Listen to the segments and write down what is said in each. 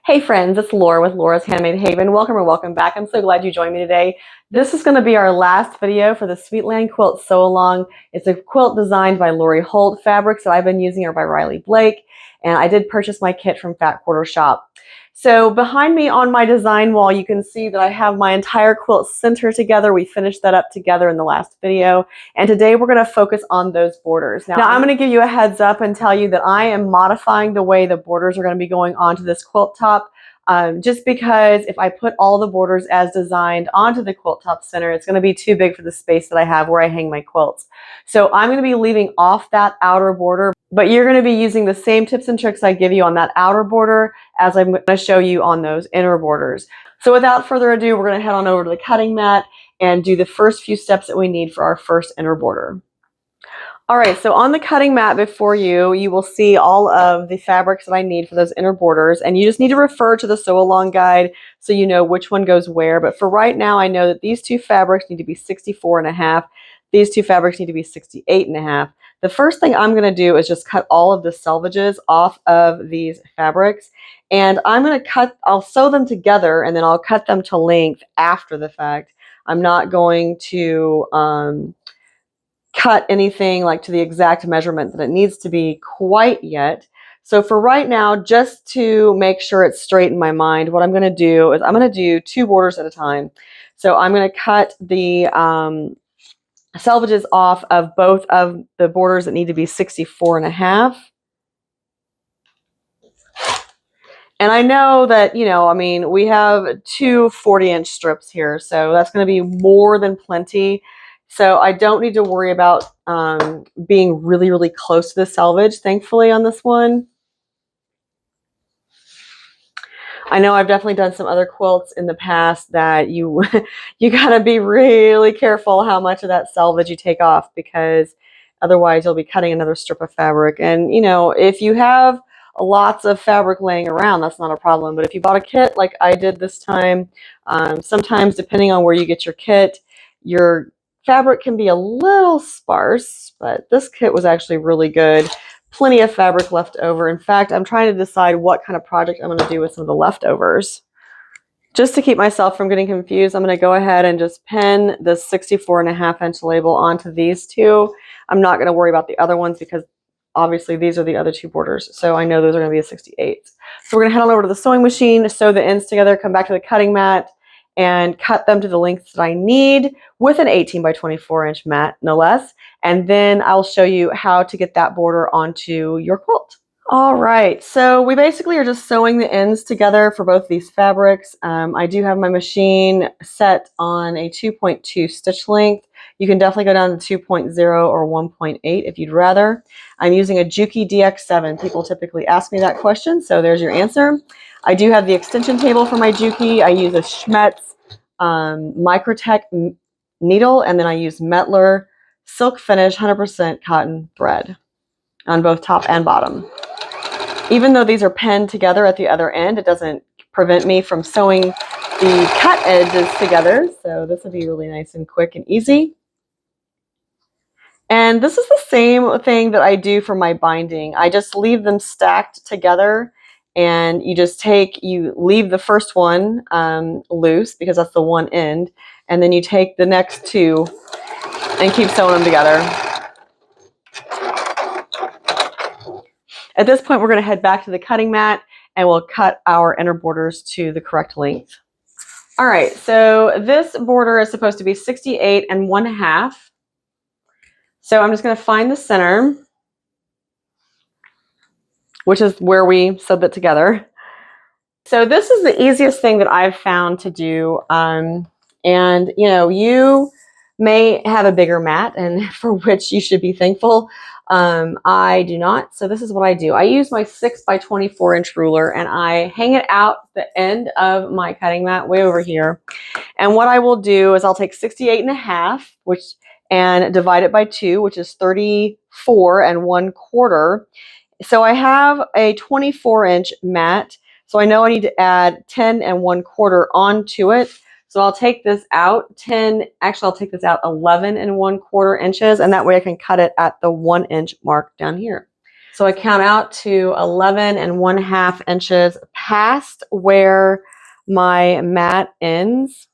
Hey friends, it's Laura with Laura's Handmade Haven. Welcome or welcome back. I'm so glad you joined me today. This is going to be our last video for the Sweetland Quilt Sew Along. It's a quilt designed by Lori Holt Fabrics that I've been using, or by Riley Blake, and I did purchase my kit from Fat Quarter Shop. So behind me on my design wall, you can see that I have my entire quilt centered together. We finished that up together in the last video, and today we're going to focus on those borders. Now I'm going to give you a heads up and tell you that I am modifying the way the borders are going to be going onto this quilt top. Just because if I put all the borders as designed onto the quilt top center, it's going to be too big for the space that I have where I hang my quilts. So I'm going to be leaving off that outer border, but you're going to be using the same tips and tricks I give you on that outer border as I'm going to show you on those inner borders. So without further ado, we're going to head on over to the cutting mat and do the first few steps that we need for our first inner border. All right, so on the cutting mat before you, you will see all of the fabrics that I need for those inner borders, and you just need to refer to the sew along guide so you know which one goes where. But for right now, I know that these two fabrics need to be 64.5. These two fabrics need to be 68.5. The first thing I'm going to do is just cut all of the selvages off of these fabrics, and I'm going to I'll sew them together and then I'll cut them to length after the fact. I'm not going to cut anything like to the exact measurement that it needs to be quite yet. So for right now, just to make sure it's straight in my mind, what I'm going to do is I'm going to do two borders at a time. So I'm going to cut the selvages off of both of the borders that need to be 64.5. And I know that, we have two 40-inch strips here, so that's going to be more than plenty. So I don't need to worry about being really, really close to the selvage, thankfully, on this one. I know I've definitely done some other quilts in the past that you got to be really careful how much of that selvage you take off, because otherwise you'll be cutting another strip of fabric. And, if you have lots of fabric laying around, that's not a problem. But if you bought a kit like I did this time, sometimes depending on where you get your kit, your fabric can be a little sparse, but this kit was actually really good. Plenty of fabric left over. In fact, I'm trying to decide what kind of project I'm going to do with some of the leftovers. Just to keep myself from getting confused, I'm going to go ahead and just pin this 64.5-inch label onto these two. I'm not going to worry about the other ones because obviously these are the other two borders, so I know those are going to be a 68. So we're going to head on over to the sewing machine, sew the ends together, come back to the cutting mat, and cut them to the length that I need with an 18 by 24-inch mat, no less. And then I'll show you how to get that border onto your quilt. All right, so we basically are just sewing the ends together for both these fabrics. I do have my machine set on a 2.2 stitch length. You can definitely go down to 2.0 or 1.8 if you'd rather. I'm using a Juki DX7. People typically ask me that question, so there's your answer. I do have the extension table for my Juki. I use a Schmetz Microtech needle, and then I use Mettler Silk Finish 100% cotton thread on both top and bottom. Even though these are pinned together at the other end, it doesn't prevent me from sewing the cut edges together. So this will be really nice and quick and easy. And this is the same thing that I do for my binding. I just leave them stacked together, and you leave the first one loose because that's the one end, and then you take the next two and keep sewing them together. At this point, we're going to head back to the cutting mat and we'll cut our inner borders to the correct length. All right, so this border is supposed to be 68.5. So I'm just going to find the center, which is where we sewed it together. So this is the easiest thing that I've found to do. And you may have a bigger mat, and for which you should be thankful. I do not. So this is what I do. I use my 6 by 24-inch ruler, and I hang it out the end of my cutting mat way over here. And what I will do is I'll take 68.5, and divide it by 2, which is 34.25. So I have a 24-inch mat. So I know I need to add 10.25 onto it. So I'll take this out I'll take this out 11.25 inches, and that way I can cut it at the 1-inch mark down here. So I count out to 11 1/2 inches past where my mat ends.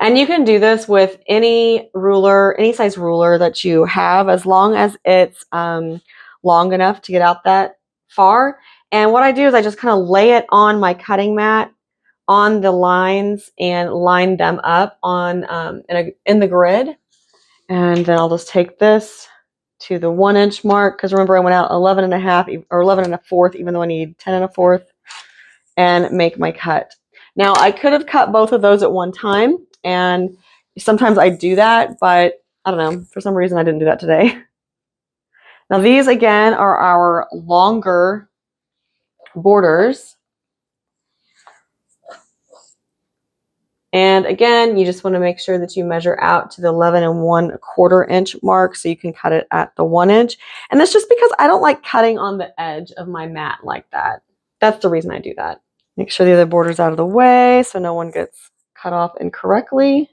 And you can do this with any ruler, any size ruler that you have, as long as it's long enough to get out that far. And what I do is I just kind of lay it on my cutting mat on the lines and line them up on in the grid. And then I'll just take this to the 1 inch mark, because remember I went out 11 1/2 or 11 1/4, even though I need 10 1/4, and make my cut. Now I could have cut both of those at one time, and sometimes I do that, but I don't know, for some reason I didn't do that today. Now these again are our longer borders. And again, you just want to make sure that you measure out to the 11 1/4 inch mark so you can cut it at the 1 inch. And that's just because I don't like cutting on the edge of my mat like that. That's the reason I do that. Make sure the other border's out of the way so no one gets cut off incorrectly.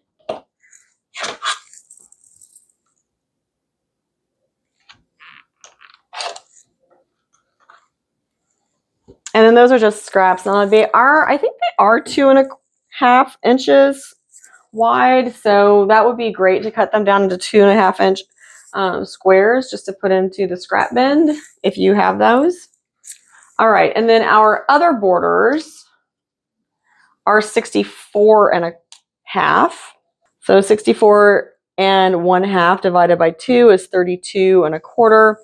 And then those are just scraps. Now they are, I think they are 2 1/2 inches wide, so that would be great to cut them down into 2 1/2 inch squares just to put into the scrap bin if you have those. All right, and then our other borders are 64 1/2. So 64 1/2 divided by 2 is 32 1/4.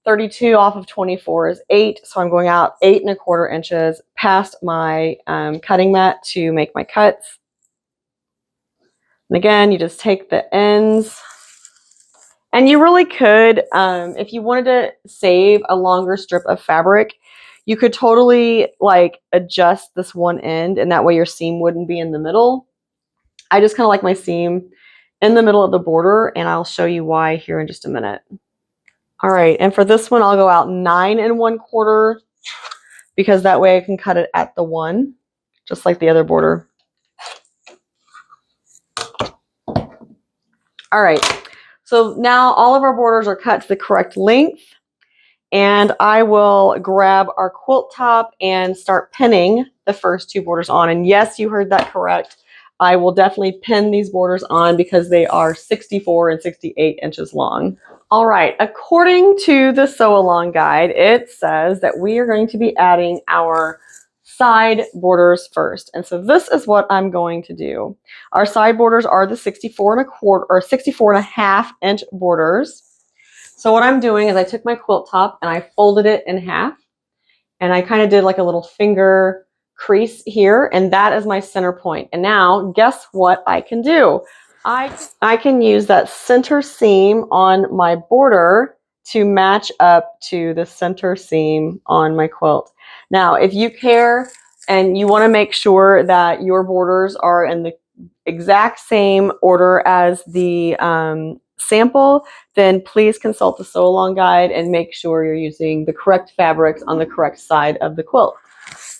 32 off of 24 is 8, so I'm going out 8 1/4 inches past my cutting mat to make my cuts. And again, you just take the ends, and you really could, if you wanted to save a longer strip of fabric, you could totally like adjust this one end, and that way your seam wouldn't be in the middle. I just kind of like my seam in the middle of the border, and I'll show you why here in just a minute. All right, and for this one, I'll go out 9 1/4, because that way I can cut it at the 1, just like the other border. All right, so now all of our borders are cut to the correct length, and I will grab our quilt top and start pinning the first 2 borders on. And yes, you heard that correct. I will definitely pin these borders on because they are 64 and 68 inches long. All right, according to the sew along guide, it says that we are going to be adding our side borders first. And so this is what I'm going to do. Our side borders are the 64 1/4 or 64 1/2 inch borders. So what I'm doing is I took my quilt top and I folded it in half, and I kind of did like a little finger crease here, and that is my center point. And now guess what I can do? I can use that center seam on my border to match up to the center seam on my quilt. Now, if you care and you want to make sure that your borders are in the exact same order as the sample, then please consult the sew along guide and make sure you're using the correct fabrics on the correct side of the quilt.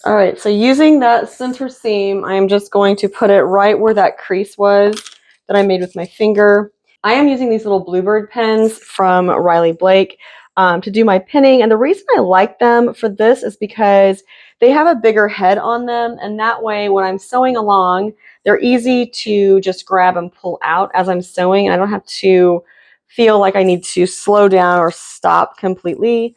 All right, so using that center seam, I'm just going to put it right where that crease was that I made with my finger. I am using these little bluebird pens from Riley Blake to do my pinning, and the reason I like them for this is because they have a bigger head on them, and that way when I'm sewing along, they're easy to just grab and pull out as I'm sewing, and I don't have to feel like I need to slow down or stop completely.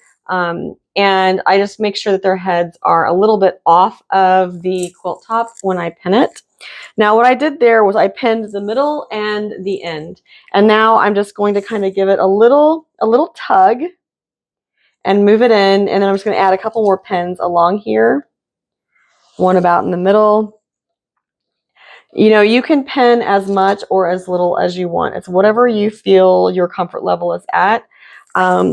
And I just make sure that their heads are a little bit off of the quilt top when I pin it. Now what I did there was I pinned the middle and the end. And now I'm just going to kind of give it a little tug and move it in. And then I'm just going to add a couple more pins along here. One about in the middle. You know, you can pin as much or as little as you want. It's whatever you feel your comfort level is at.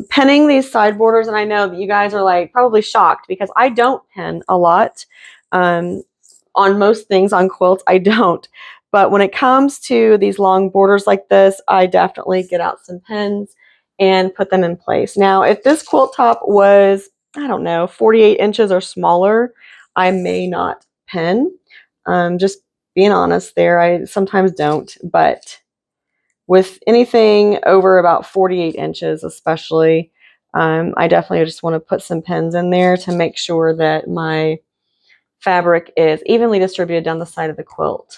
Pinning these side borders, and I know that you guys are like probably shocked because I don't pin a lot. On most things on quilts, I don't. But when it comes to these long borders like this, I definitely get out some pins and put them in place. Now, if this quilt top was, I don't know, 48 inches or smaller, I may not pin. Just being honest there, I sometimes don't. But with anything over about 48 inches especially, I definitely just want to put some pins in there to make sure that my fabric is evenly distributed down the side of the quilt.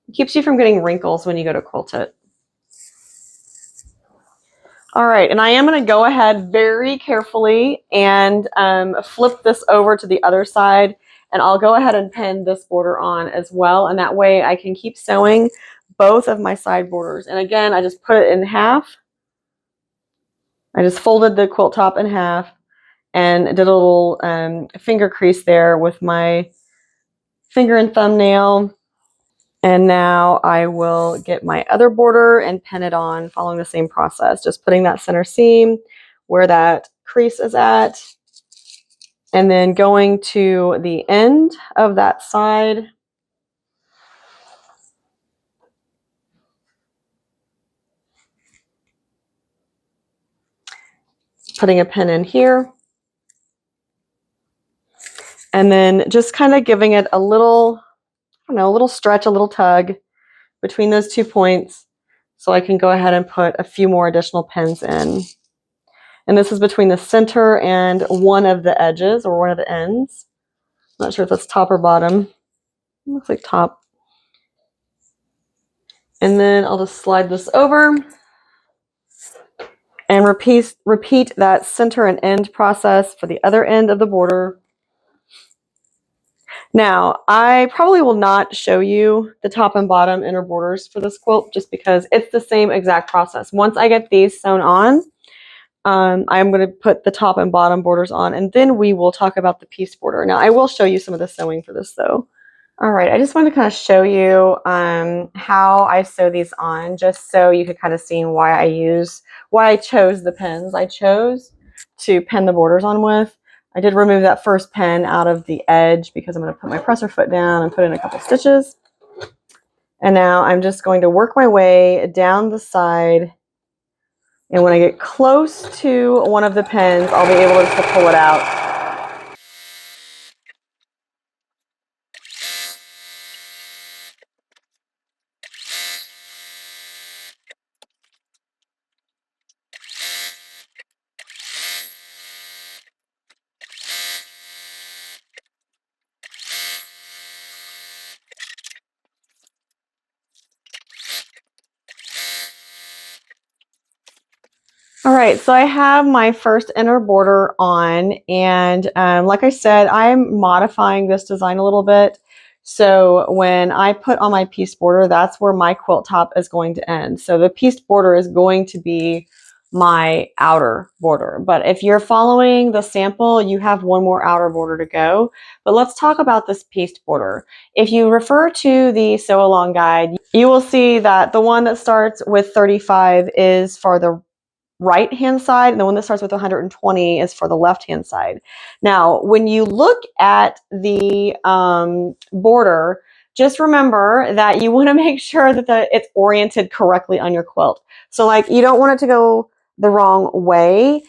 It keeps you from getting wrinkles when you go to quilt it. All right, and I am going to go ahead very carefully and flip this over to the other side, and I'll go ahead and pin this border on as well, and that way I can keep sewing both of my side borders. And again, I just put it in half. I just folded the quilt top in half and did a little finger crease there with my finger and thumbnail. And now I will get my other border and pin it on following the same process, just putting that center seam where that crease is at, and then going to the end of that side. Putting a pin in here. And then just kind of giving it a little, I don't know, a little stretch, a little tug between those 2 points, so I can go ahead and put a few more additional pins in. And this is between the center and one of the edges or one of the ends. I'm not sure if that's top or bottom. It looks like top. And then I'll just slide this over and repeat that center and end process for the other end of the border. Now, I probably will not show you the top and bottom inner borders for this quilt just because it's the same exact process. Once I get these sewn on, I'm going to put the top and bottom borders on, and then we will talk about the piece border. Now, I will show you some of the sewing for this though. All right, I just wanted to kind of show you how I sew these on, just so you could kind of see why I chose the pins I chose to pin the borders on with. I did remove that first pin out of the edge because I'm going to put my presser foot down and put in a couple stitches. And now I'm just going to work my way down the side. And when I get close to one of the pins, I'll be able just to pull it out. All right, so I have my first inner border on, and like I said, I'm modifying this design a little bit. So when I put on my piece border, that's where my quilt top is going to end. So the piece border is going to be my outer border. But if you're following the sample, you have one more outer border to go. But let's talk about this piece border. If you refer to the sew along guide, you will see that the one that starts with 35 is for the right hand side, and the one that starts with 120 is for the left hand side. Now, when you look at the border, just remember that you want to make sure that it's oriented correctly on your quilt. So like, you don't want it to go the wrong way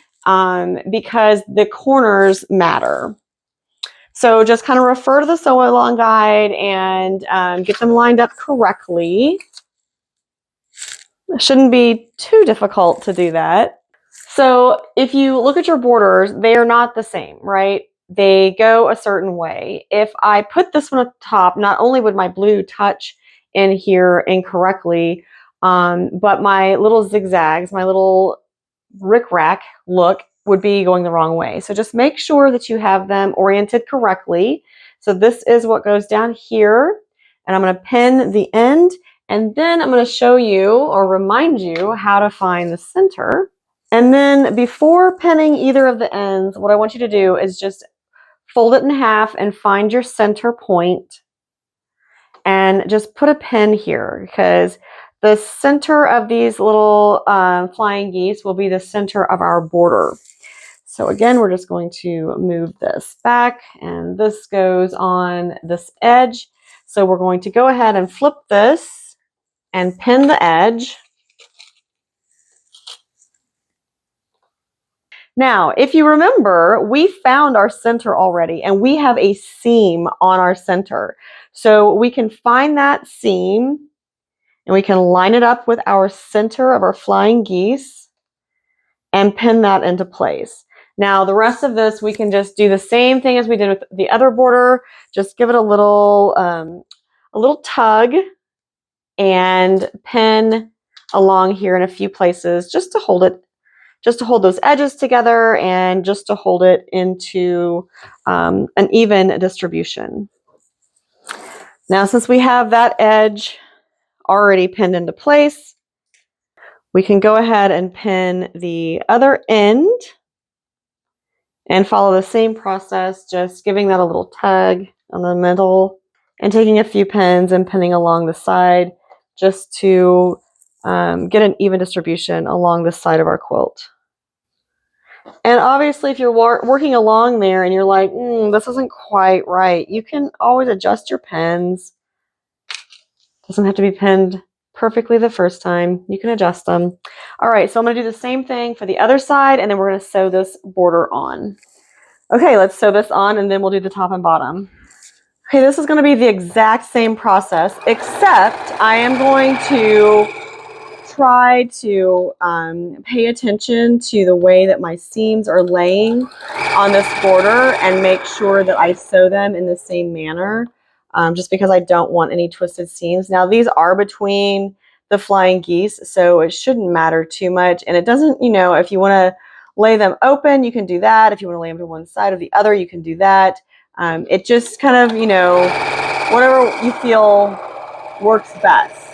because the corners matter. So just kind of refer to the sew along guide and get them lined up correctly. It shouldn't be too difficult to do that. So if you look at your borders, they are not the same, right? They go a certain way. If I put this one at the top, not only would my blue touch in here incorrectly, but my little zigzags, my little rickrack look would be going the wrong way. So just make sure that you have them oriented correctly. So this is what goes down here, and I'm going to pin the end, and then I'm going to show you or remind you how to find the center. And then before pinning either of the ends, what I want you to do is just fold it in half and find your center point and just put a pin here, because the center of these little flying geese will be the center of our border. So again, we're just going to move this back, and this goes on this edge. So we're going to go ahead and flip this and pin the edge. Now, if you remember, we found our center already, and we have a seam on our center. So we can find that seam, and we can line it up with our center of our flying geese and pin that into place. Now the rest of this, we can just do the same thing as we did with the other border. Just give it a little tug and pin along here in a few places just to hold it, just to hold those edges together and just to hold it into an even distribution. Now, since we have that edge already pinned into place, we can go ahead and pin the other end and follow the same process, just giving that a little tug on the middle and taking a few pins and pinning along the side just to get an even distribution along the side of our quilt. And obviously, if you're working along there and you're like, this isn't quite right, you can always adjust your pins. Doesn't have to be pinned perfectly the first time. You can adjust them. All right, so I'm going to do the same thing for the other side, and then we're going to sew this border on. Okay, let's sew this on, and then we'll do the top and bottom. Okay, this is going to be the exact same process, except I am going to try to pay attention to the way that my seams are laying on this border and make sure that I sew them in the same manner, just because I don't want any twisted seams. Now these are between the flying geese, so it shouldn't matter too much, and it doesn't, you know, if you want to lay them open, you can do that. If you want to lay them to one side or the other, you can do that. It just kind of, you know, whatever you feel works best.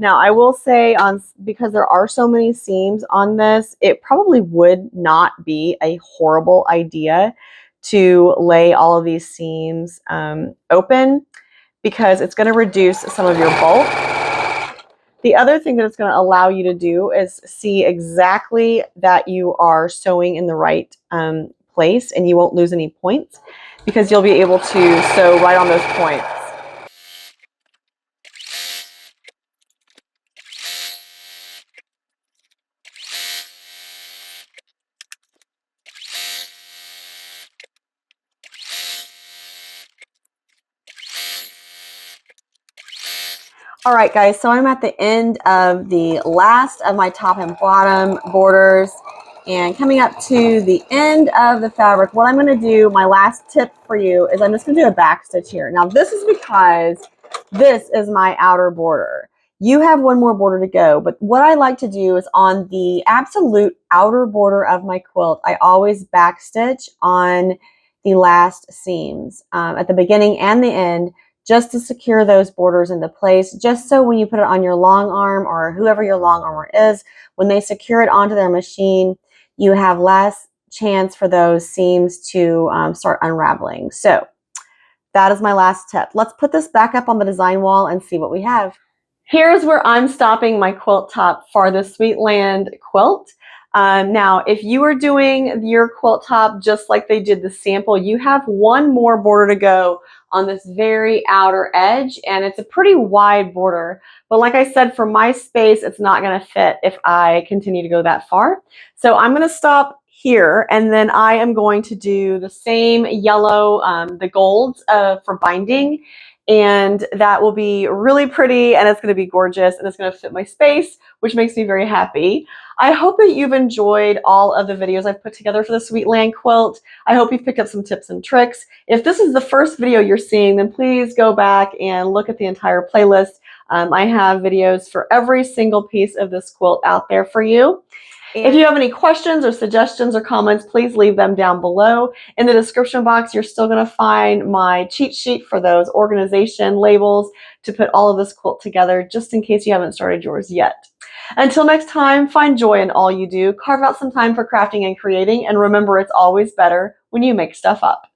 Now, I will say, because there are so many seams on this, it probably would not be a horrible idea to lay all of these seams open, because it's going to reduce some of your bulk. The other thing that it's going to allow you to do is see exactly that you are sewing in the right place, and you won't lose any points because you'll be able to sew right on those points. All right, guys, so I'm at the end of the last of my top and bottom borders and coming up to the end of the fabric. What I'm going to do, my last tip for you, is I'm just going to do a back stitch here. Now, this is because this is my outer border. You have one more border to go, but what I like to do is on the absolute outer border of my quilt, I always back stitch on the last seams at the beginning and the end, just to secure those borders into place, just so when you put it on your long arm or whoever your long armor is, when they secure it onto their machine, you have less chance for those seams to start unraveling. So that is my last tip. Let's put this back up on the design wall and see what we have. Here's where I'm stopping my quilt top for the Sweetland quilt. Now, if you are doing your quilt top just like they did the sample, you have one more border to go on this very outer edge, and it's a pretty wide border. But like I said, for my space, it's not going to fit if I continue to go that far. So I'm going to stop here, and then I am going to do the same yellow, the golds for binding. And that will be really pretty, and it's going to be gorgeous, and it's going to fit my space, which makes me very happy. I hope that you've enjoyed all of the videos I've put together for the Sweetland quilt. I hope you've picked up some tips and tricks. If this is the first video you're seeing, then please go back and look at the entire playlist. I have videos for every single piece of this quilt out there for you. If you have any questions or suggestions or comments, please leave them down below. In the description box, you're still going to find my cheat sheet for those organization labels to put all of this quilt together, just in case you haven't started yours yet. Until next time, find joy in all you do, carve out some time for crafting and creating, and remember, it's always better when you make stuff up.